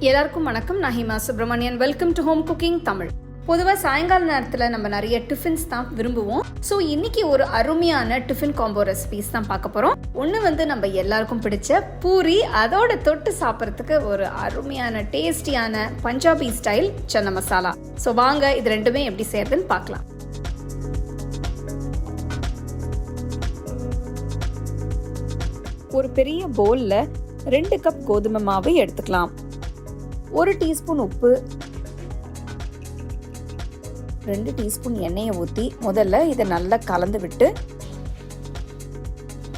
எல்லாருக்கும் வணக்கம். நான் Hima Subramanian. Welcome to home cooking Tamil. பொதுவாக சாயங்கால நேரத்தில் நம்ம நிறைய டிஃபின்ஸ் தான் விரும்புவோம். ஸோ இன்னைக்கு ஒரு அருமையான டிஃபின் காம்போ ரெசிபிஸ் தான் பார்க்க போகிறோம். ஒன்று நம்ம எல்லாருக்கும் பிடிச்ச பூரி, அதோட தொட்டு சாப்பிட்றதுக்கு ஒரு அருமையான டேஸ்டியான பஞ்சாபி ஸ்டைல் சன்னா மசாலா. ஸோ வாங்க இது ரெண்டுமே எப்படி செய்யறதுன்னு பார்க்கலாம். ஒரு பெரிய பவுலில் 2 கப் கோதுமை மாவு எடுத்துக்கலாம். 1 டீஸ்பூன் உப்பு, 2 டீஸ்பூன் எண்ணெயை ஊற்றி முதல்ல இதை நல்லா கலந்து விட்டு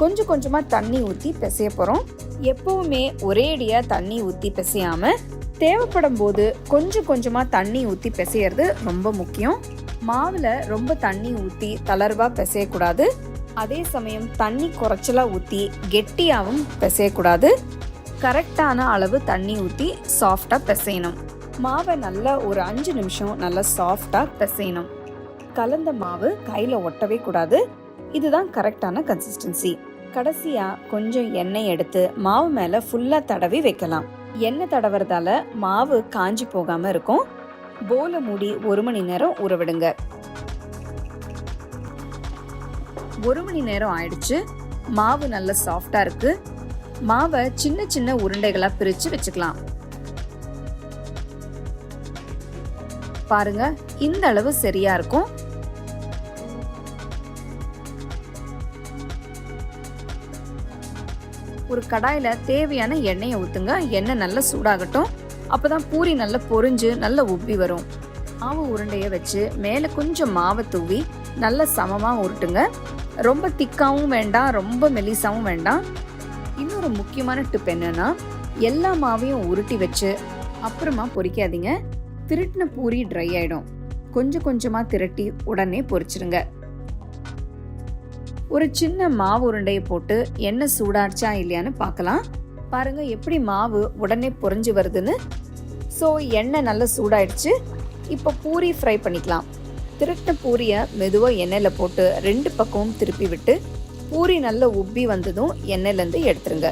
கொஞ்சம் கொஞ்சமாக தண்ணி ஊற்றி பிசைய போகிறோம். எப்பவுமே ஒரேடியாக தண்ணி ஊற்றி பிசையாமல் தேவைப்படும் போது கொஞ்சம் கொஞ்சமாக தண்ணி ஊற்றி பிசையிறது ரொம்ப முக்கியம். மாவில் ரொம்ப தண்ணி ஊற்றி தளர்வாக பிசையக்கூடாது. அதே சமயம் தண்ணி குறைச்சலாக ஊற்றி கெட்டியாகவும் பிசையக்கூடாது. கரெக்டான அளவு தண்ணி ஊற்றி சாஃப்டாக பிசையணும். மாவை நல்லா ஒரு 5 நிமிஷம் நல்லா சாஃப்டாக பிசையணும். கலந்த மாவு கையில் ஒட்டவே கூடாது. இதுதான் கரெக்டான கன்சிஸ்டன்சி. கடைசியாக கொஞ்சம் எண்ணெய் எடுத்து மாவு மேலே ஃபுல்லாக தடவி வைக்கலாம். எண்ணெய் தடவுறதால மாவு காஞ்சி போகாமல் இருக்கும். போலை மூடி 1 மணி நேரம் ஊற விடுங்க. 1 மணி நேரம் ஆயிடுச்சு. மாவு நல்லா சாஃப்டாக இருக்கு. மாவை சின்ன சின்ன உருண்டைகளாக பிரித்து வச்சுக்கலாம். பாருங்க, இந்த அளவு சரியா இருக்கும். ஒரு கடாயில தேவையான எண்ணெயை ஊத்துங்க. எண்ணெய் நல்லா சூடாகட்டும். அப்பதான் பூரி நல்லா பொரிஞ்சு நல்லா உப்பி வரும். மாவு உருண்டையை வச்சு மேலே கொஞ்சம் மாவை தூவி நல்லா சமமாக உருட்டுங்க. ரொம்ப திக்காவும் வேண்டாம், ரொம்ப மெலிசாவும் வேண்டாம். இன்னொரு முக்கியமான டிப் என்னன்னா, எல்லா மாவையும் உருட்டி வச்சு அப்புறமா பொரிக்காதீங்க. திருட்டின பூரி ட்ரை ஆயிடும். கொஞ்சம் கொஞ்சமா திரட்டி உடனே பொரிச்சிருங்க. ஒரு சின்ன மாவு உருண்டையை போட்டு எண்ணெய் சூடாச்சா இல்லையான்னு பார்க்கலாம். பாருங்க எப்படி மாவு உடனே பொரிஞ்சு வருதுன்னு. ஸோ எண்ணெய் நல்லா சூடாயிடுச்சு. இப்போ பூரி ஃப்ரை பண்ணிக்கலாம். திருட்டின பூரியை மெதுவாக எண்ணெயில் போட்டு 2 பக்கமும் திருப்பி விட்டு பூரி நல்லா உப்பி வந்ததும் எண்ணெயிலேருந்து எடுத்துருங்க.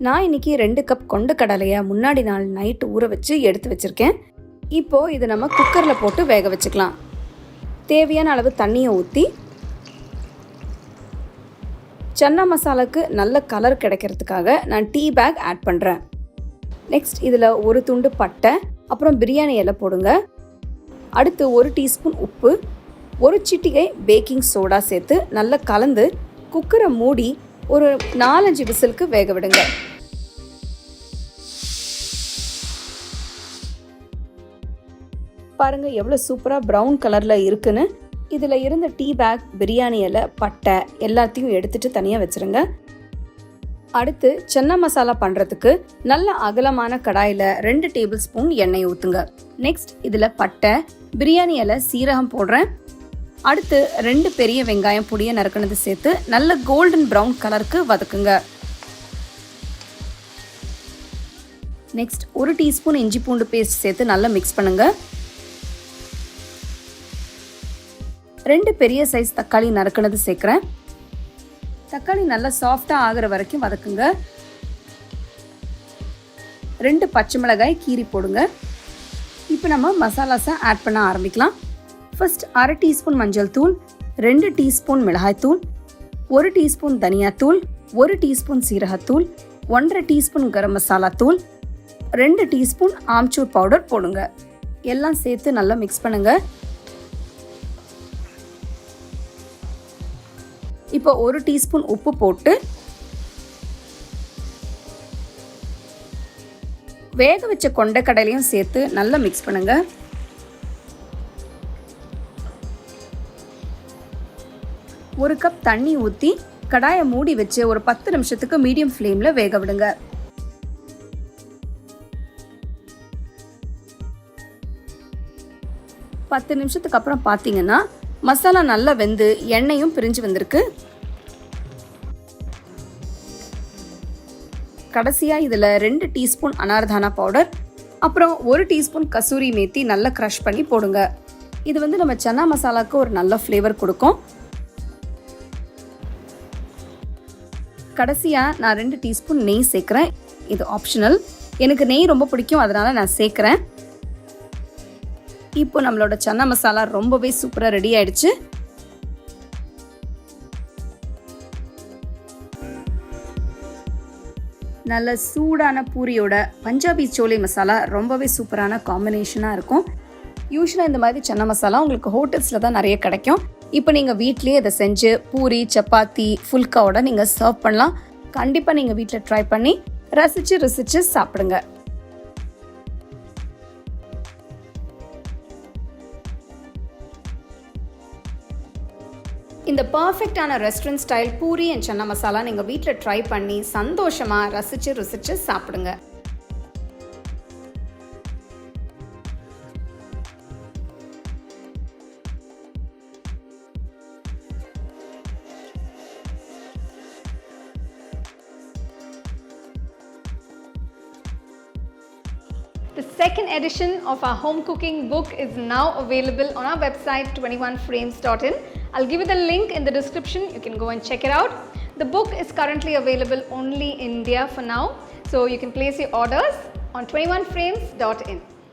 நான் இன்னைக்கு 2 கப் கொண்ட கடலையை முன்னாடி நாள் நைட் ஊற வச்சு எடுத்து வச்சிருக்கேன். இப்போ இதை நம்ம குக்கரில் போட்டு வேக வச்சுக்கலாம். தேவையான அளவு தண்ணியை ஊற்றி சன்னா மசாலாவுக்கு நல்ல கலர் கிடைக்கிறதுக்காக நான் டீ பேக் ஆட் பண்ணுறேன். நெக்ஸ்ட் இதில் ஒரு துண்டு பட்டை, அப்புறம் பிரியாணி இலை போடுங்க. அடுத்து 1 டீஸ்பூன் உப்பு, 1 சிட்டிகை பேக்கிங் சோடா சேர்த்து நல்லா கலந்து குக்கரை மூடி ஒரு 4-5 விசிலுக்கு வேக விடுங்க. பாருங்க எவ்வளோ சூப்பராக ப்ரௌன் கலரில் இருக்குன்னு. இதில் இருந்த டீ பேக், பிரியாணி இலை, பட்டை எல்லாத்தையும் எடுத்துட்டு தனியாக வச்சுருங்க. அடுத்து சன்னா மசாலா பண்ணுறதுக்கு நல்ல அகலமான கடாயில் 2 டேபிள் ஸ்பூன் எண்ணெய் ஊற்றுங்க. நெக்ஸ்ட் இதில் பட்டை, பிரியாணி இலை, சீரகம் போடுறேன். அடுத்து 2 பெரிய வெங்காயம் பொடியை நறுக்கினது சேர்த்து நல்ல கோல்டன் ப்ரௌன் கலருக்கு வதக்குங்க. நெக்ஸ்ட் 1 டீஸ்பூன் இஞ்சி பூண்டு பேஸ்ட் சேர்த்து நல்லா மிக்ஸ் பண்ணுங்க. 2 பெரிய சைஸ் தக்காளி நறுக்கினது சேர்க்குறேன். தக்காளி நல்லா சாஃப்டாக ஆகிற வரைக்கும் வதக்குங்க. 2 பச்சை மிளகாய் கீரி போடுங்க. இப்போ நம்ம மசாலாஸை ஆட் பண்ண ஆரம்பிக்கலாம். ஃபர்ஸ்ட் 1/2 டீஸ்பூன் மஞ்சள் தூள், 2 டீஸ்பூன் மிளகாய் தூள், 1 டீஸ்பூன் தனியாத்தூள், 1 டீஸ்பூன் சீரகத்தூள், 1/2 டீஸ்பூன் கரம் மசாலா தூள், 2 டீஸ்பூன் ஆம்ச்சூர் பவுடர் போடுங்க. எல்லாம் சேர்த்து நல்லா மிக்ஸ் பண்ணுங்க. இப்போ 1 டீஸ்பூன் உப்பு போட்டு வேக வச்ச கொண்ட கடலையும் சேர்த்து நல்லா மிக்ஸ் பண்ணுங்க. ஒரு கப் தண்ணி ஊற்றி கடாயை மூடி வச்சு ஒரு 10 நிமிஷத்துக்கு மீடியம் ஃப்ளேமில் வேக விடுங்க. பத்து நிமிஷத்துக்கு அப்புறம் பார்த்தீங்கன்னா மசாலா நல்லா வெந்து எண்ணெயும் பிரிஞ்சு வந்திருக்கு. கடைசியாக இதில் 2 டீஸ்பூன் அனார்தானா பவுடர், அப்புறம் 1 டீஸ்பூன் கசூரி மேத்தி நல்லா க்ரஷ் பண்ணி போடுங்க. இது வந்து நம்ம சன்னா மசாலாவுக்கு ஒரு நல்ல ஃப்ளேவர் கொடுக்கும். கடைசியாக நான் 2 டீஸ்பூன் நெய் சேர்க்குறேன். இது ஆப்ஷனல். எனக்கு நெய் ரொம்ப பிடிக்கும், அதனால் நான் சேர்க்குறேன். இப்போ நம்மளோட சன்னா மசாலா ரொம்பவே சூப்பராக ரெடி ஆயிடுச்சு. நல்ல சூடான பூரியோட பஞ்சாபி சோலை மசாலா ரொம்பவே சூப்பரான காம்பினேஷனாக இருக்கும். யூஸ்வலாக இந்த மாதிரி சன்னா மசாலா உங்களுக்கு ஹோட்டல்ஸில் தான் நிறைய கிடைக்கும். இப்போ நீங்கள் வீட்லேயே இதை செஞ்சு பூரி, சப்பாத்தி, ஃபுல்காவோட நீங்கள் சர்வ் பண்ணலாம். கண்டிப்பாக நீங்கள் வீட்டில் ட்ரை பண்ணி ரசித்து சாப்பிடுங்க. இந்த பர்ஃபெக்டான restaurant style puri and chana masala நீங்கள் வீட்டில் ட்ரை பண்ணி சந்தோஷமாக ரசித்து சாப்பிடுங்க. The second edition of our home cooking book is now available on our website 21frames.in. I'll give you the link in the description. You can go and check it out. The book is currently available only in India for now, so you can place your orders on 21frames.in.